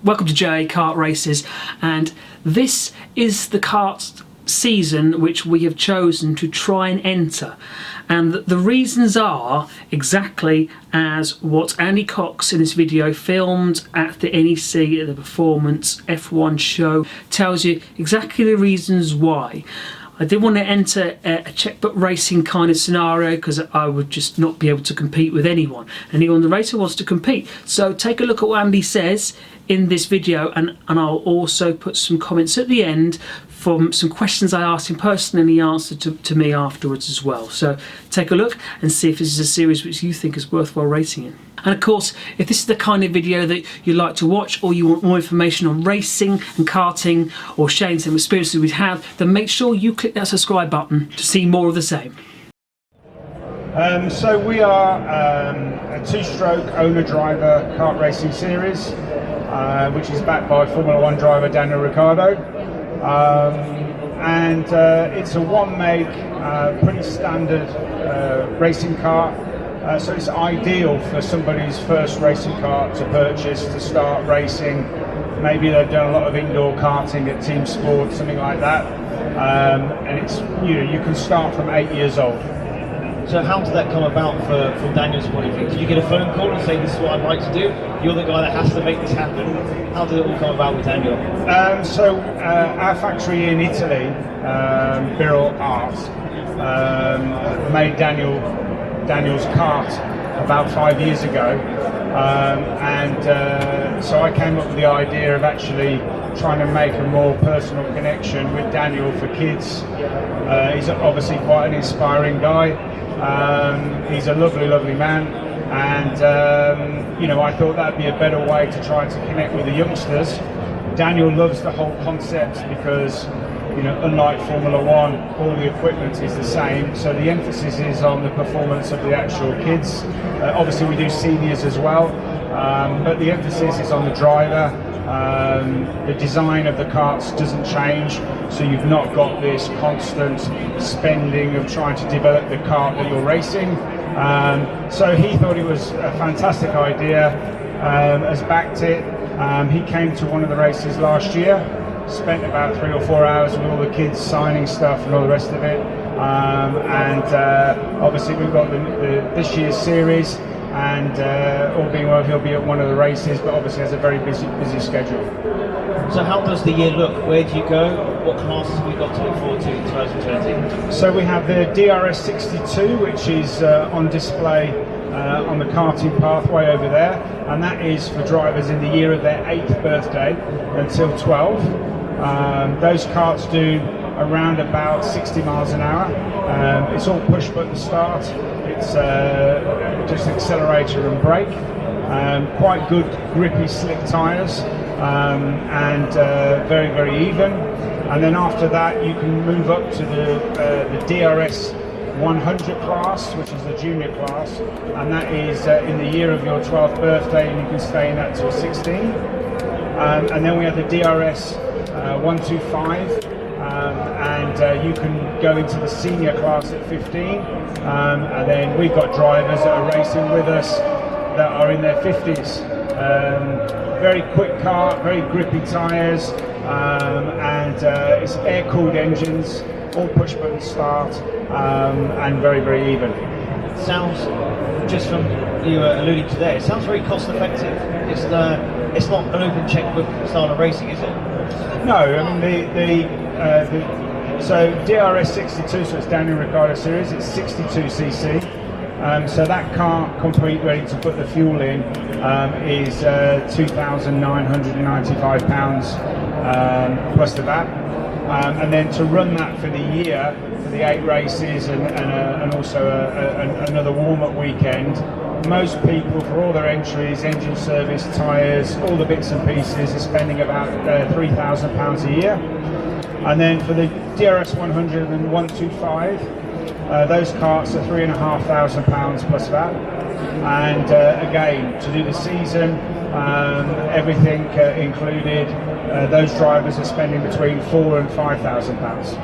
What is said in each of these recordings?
Welcome to JA Kart Races, and this is the kart season which we have chosen to try and enter, and the reasons are exactly as what Andy Cox in this video filmed at the NEC at the Performance F1 show tells you exactly the reasons why. I didn't want to enter a checkbook racing kind of scenario because I would just not be able to compete with anyone. Anyone in the racer wants to compete. So take a look at what Andy says in this video, and I'll also put some comments at the end from some questions I asked him personally and he answered to me afterwards as well. So take a look and see if this is a series which you think is worthwhile racing in. And of course, if this is the kind of video that you like to watch, or you want more information on racing and karting, or sharing some experiences we have, then make sure you click that subscribe button to see more of the same. So we are a two-stroke owner-driver kart racing series, which is backed by Formula 1 driver Daniel Ricciardo. It's a one-make, pretty standard racing kart. So it's ideal for somebody's first racing kart to purchase to start racing. Maybe they've done a lot of indoor karting at Team Sport, something like that. And it's, you can start from 8 years old. So how did that come about from Daniel's point of view? Did you get a phone call and say, this is what I'd like to do? You're the guy that has to make this happen. How did it all come about with Daniel? Our factory in Italy, Birrell Art, made Daniel's kart about 5 years ago. So I came up with the idea of actually trying to make a more personal connection with Daniel for kids. He's obviously quite an inspiring guy. He's a lovely man, and I thought that'd be a better way to try to connect with the youngsters. Daniel loves the whole concept because, unlike Formula 1, all the equipment is the same, so the emphasis is on the performance of the actual kids. Obviously we do seniors as well, but the emphasis is on the driver. The design of the karts doesn't change, so you've not got this constant spending of trying to develop the kart that you're racing. So he thought it was a fantastic idea, has backed it. He came to one of the races last year, spent about 3 or 4 hours with all the kids signing stuff and all the rest of it. Obviously we've got this year's series, and all being well, he'll be at one of the races, but obviously has a very busy schedule. So how does the year look? Where do you go? What classes have we got to look forward to in 2020? So we have the DRS 62, which is on display on the karting pathway over there, and that is for drivers in the year of their 8th birthday until 12. Those karts do around about 60 miles an hour. It's all push button start. It's just accelerator and brake. Quite good grippy slick tyres, and very even. And then after that you can move up to the DRS 100 class, which is the junior class, and that is in the year of your 12th birthday, and you can stay in that till 16. And then we have the DRS 125, and you can go into the senior class at 15, and then we've got drivers that are racing with us that are in their 50s. Very quick kart, very grippy tyres, and it's air-cooled engines, all push-button start, and very even. Sounds, just from you alluding to there, it sounds very cost-effective. It's not an open checkbook style of racing, is it? No, I mean so DRS 62, so it's Daniel Ricciardo series, it's 62cc. So that kart, complete, ready to put the fuel in, is £2,995 plus the VAT. And then to run that for the year, for the 8 races and also another warm-up weekend, most people, for all their entries, engine service, tyres, all the bits and pieces, are spending about £3,000 a year. And then for the DRS 100 and 125, those karts are £3,500 plus VAT. And again, to do the season, everything included, those drivers are spending between £4,000 and £5,000.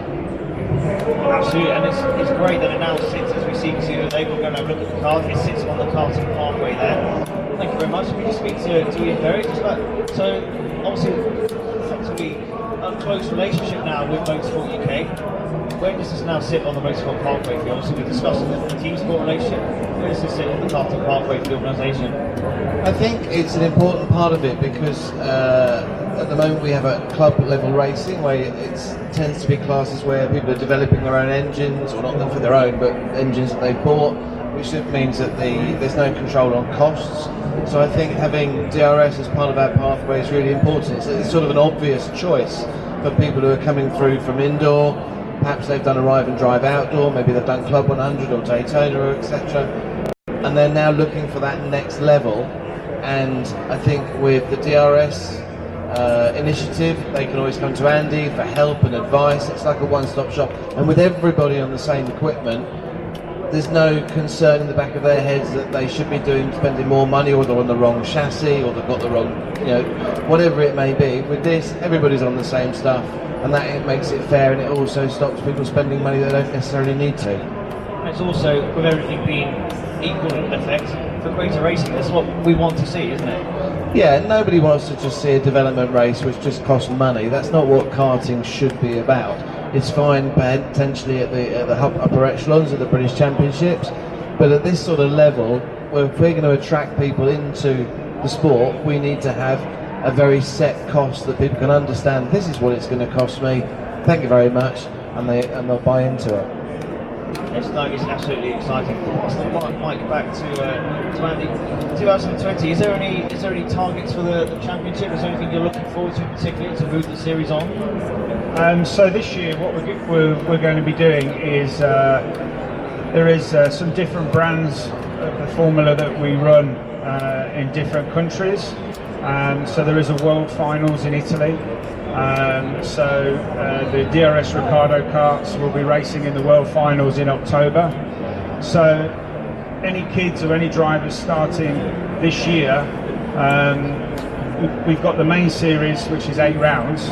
Absolutely, and it's great that it now sits, as we see, because they will go and have a look at the kart. It sits on the karting pathway there. Thank you very much. We just speak to Ian Berry. So, obviously, effectively, a close relationship now with Motorsport UK. Where does this now sit on the Motorsport Pathway for you? Obviously, we're discussing the team sport relationship. Where does this sit on the karting pathway for the organisation? I think it's an important part of it because at the moment we have a club level racing where it tends to be classes where people are developing their own engines, or not for their own, but engines that they've bought, which means that there's no control on costs. So I think having DRS as part of our pathway is really important. It's sort of an obvious choice for people who are coming through from indoor. Perhaps they've done arrive and drive outdoor, maybe they've done Club 100 or Daytona, etc. And they're now looking for that next level. And I think with the DRS initiative, they can always come to Andy for help and advice. It's like a one-stop shop. And with everybody on the same equipment, there's no concern in the back of their heads that they should be spending more money, or they're on the wrong chassis, or they've got the wrong, whatever it may be. With this, everybody's on the same stuff, and that it makes it fair, and it also stops people spending money they don't necessarily need to. It's also, with everything being equal in effect, for greater racing, that's what we want to see, isn't it? Yeah, nobody wants to just see a development race which just costs money. That's not what karting should be about. It's fine potentially at the upper echelons of the British Championships, but at this sort of level, if we're going to attract people into the sport, we need to have a very set cost that people can understand. This is what it's going to cost me. Thank you very much, and they'll buy into it. It's absolutely exciting. I'll still Mike back to Andy. 2020. Is there any targets for the championship? Is there anything you're looking forward to particularly to move the series on? So this year, what we're going to be doing is there is some different brands of the formula that we run in different countries. So there is a World Finals in Italy. The DRS Ricciardo Karts will be racing in the World Finals in October. So any kids or any drivers starting this year, we've got the main series, which is 8 rounds,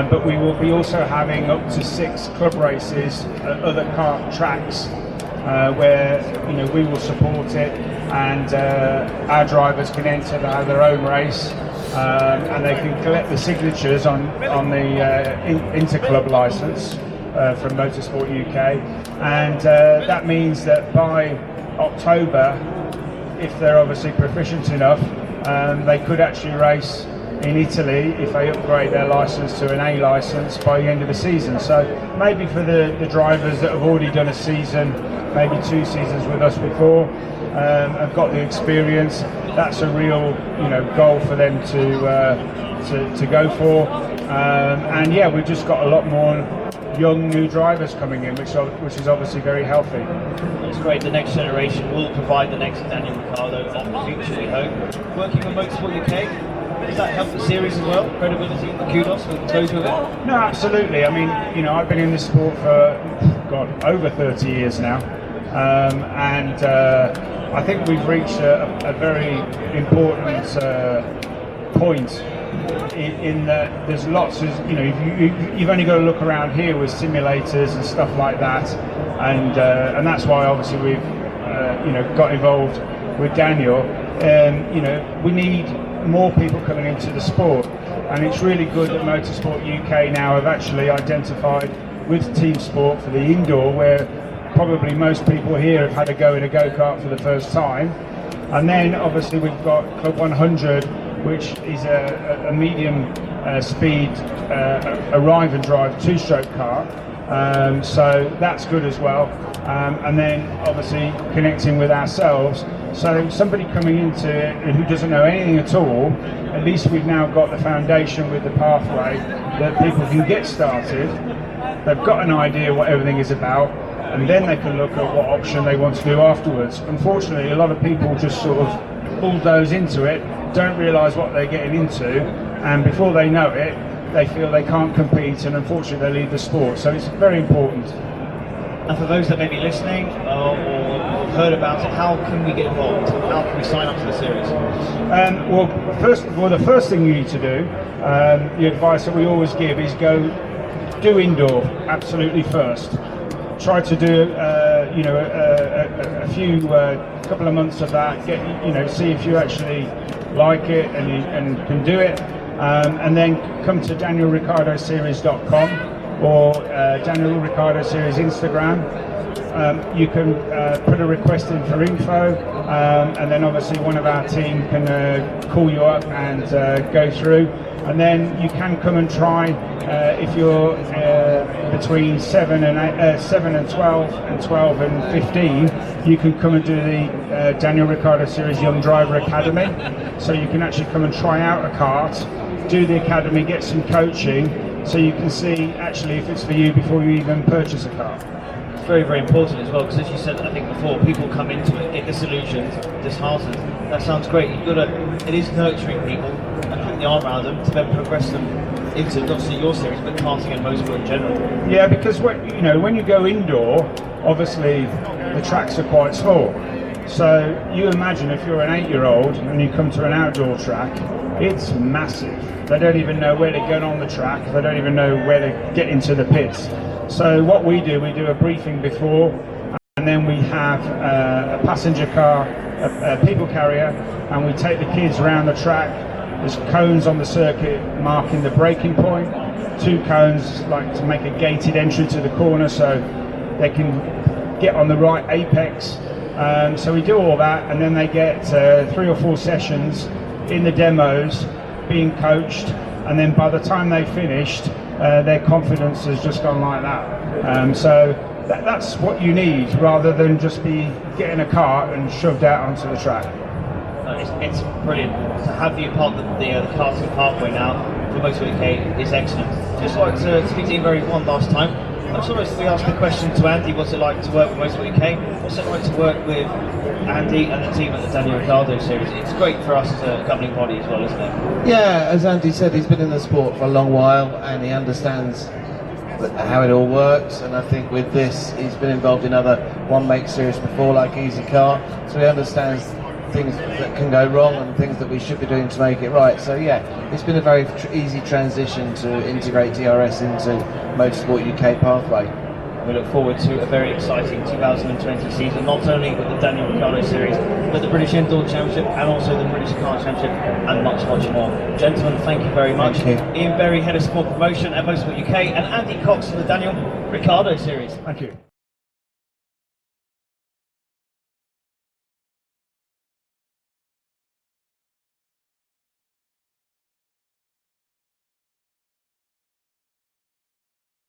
but we will be also having up to 6 club races at other kart tracks where we will support it, and our drivers can enter their own race. And they can collect the signatures on the Interclub license from Motorsport UK, and that means that by October, if they're obviously proficient enough, they could actually race in Italy if they upgrade their license to an A license by the end of the season. So maybe for the drivers that have already done a season, maybe 2 seasons with us before, have got the experience, that's a real goal for them to go for. And yeah, we've just got a lot more young new drivers coming in, which is obviously very healthy. It's great. The next generation will provide the next Daniel Ricciardo of the future, we hope. Working for Motorsport UK, does that help the series as well? Credibility, kudos goes with it? No, absolutely. I mean, I've been in this sport for over 30 years now, and I think we've reached a very important point in that there's lots of, you've only got to look around here with simulators and stuff like that, and that's why obviously we've got involved with Daniel. We need more people coming into the sport, and it's really good that Motorsport UK now have actually identified with team sport for the indoor, where probably most people here have had a go in a go-kart for the first time. And then obviously we've got Club 100, which is a medium speed arrive and drive 2-stroke kart, so that's good as well. And then obviously connecting with ourselves, so somebody coming into it who doesn't know anything at all, at least we've now got the foundation with the pathway that people can get started. They've got an idea what everything is about, and then they can look at what option they want to do afterwards. Unfortunately, a lot of people just sort of bulldoze into it, don't realise what they're getting into, and before they know it, they feel they can't compete, and unfortunately they leave the sport. So it's very important. And for those that may be listening or heard about it, how can we get involved? How can we sign up to the series? The first thing you need to do, the advice that we always give is do indoor absolutely first. Try to do a few couple of months of that, see if you actually like it and can do it, and then come to DanielRicciardoSeries.com or Daniel Ricciardo Series Instagram. You can put a request in for info, and then obviously one of our team can call you up and go through, and then you can come and try if you're between 7 and 12 and 12 and 15. You can come and do the Daniel Ricciardo Series Young Driver Academy, so you can actually come and try out a kart, do the academy, get some coaching, so you can see actually if it's for you before you even purchase a car. Very, very important as well, because as you said, I think before, people come into it, get disillusioned, disheartened. That sounds great. It is nurturing people and putting the arm around them to then progress them into not just your series, but karting and motorsport in general. Yeah, because when you go indoor, obviously the tracks are quite small. So you imagine if you're an 8-year-old and you come to an outdoor track, it's massive. They don't even know where to get on the track. They don't even know where to get into the pits. So what we do a briefing before, and then we have a passenger car, a people carrier, and we take the kids around the track. There's cones on the circuit marking the braking point, 2 cones like to make a gated entry to the corner so they can get on the right apex. So we do all that, and then they get 3 or 4 sessions in the demos being coached, and then by the time they finished, their confidence has just gone like that. So that's what you need, rather than just be getting a car and shoved out onto the track. It's brilliant to have you part of the karting pathway now for Motorsport UK is excellent. Just like to speak to you one last time. I'm sorry if we asked the question to Andy, what's it like to work with Motorsport UK? What's it like to work with Andy and the team at the Daniel Ricciardo Series? It's great for us as a governing body as well, isn't it? Yeah, as Andy said, he's been in the sport for a long while and he understands how it all works, and I think with this he's been involved in other one-make series before, like Easy Car, so he understands things that can go wrong and things that we should be doing to make it right. So yeah, it's been a very easy transition to integrate DRS into Motorsport UK pathway. We look forward to a very exciting 2020 season, not only with the Daniel Ricciardo Series, but the British Indoor Championship and also the British Car Championship and much, much more. Gentlemen, thank you very much. Thank you. Ian Berry, Head of Sport Promotion at Motorsport UK, and Andy Cox from the Daniel Ricciardo Series. Thank you.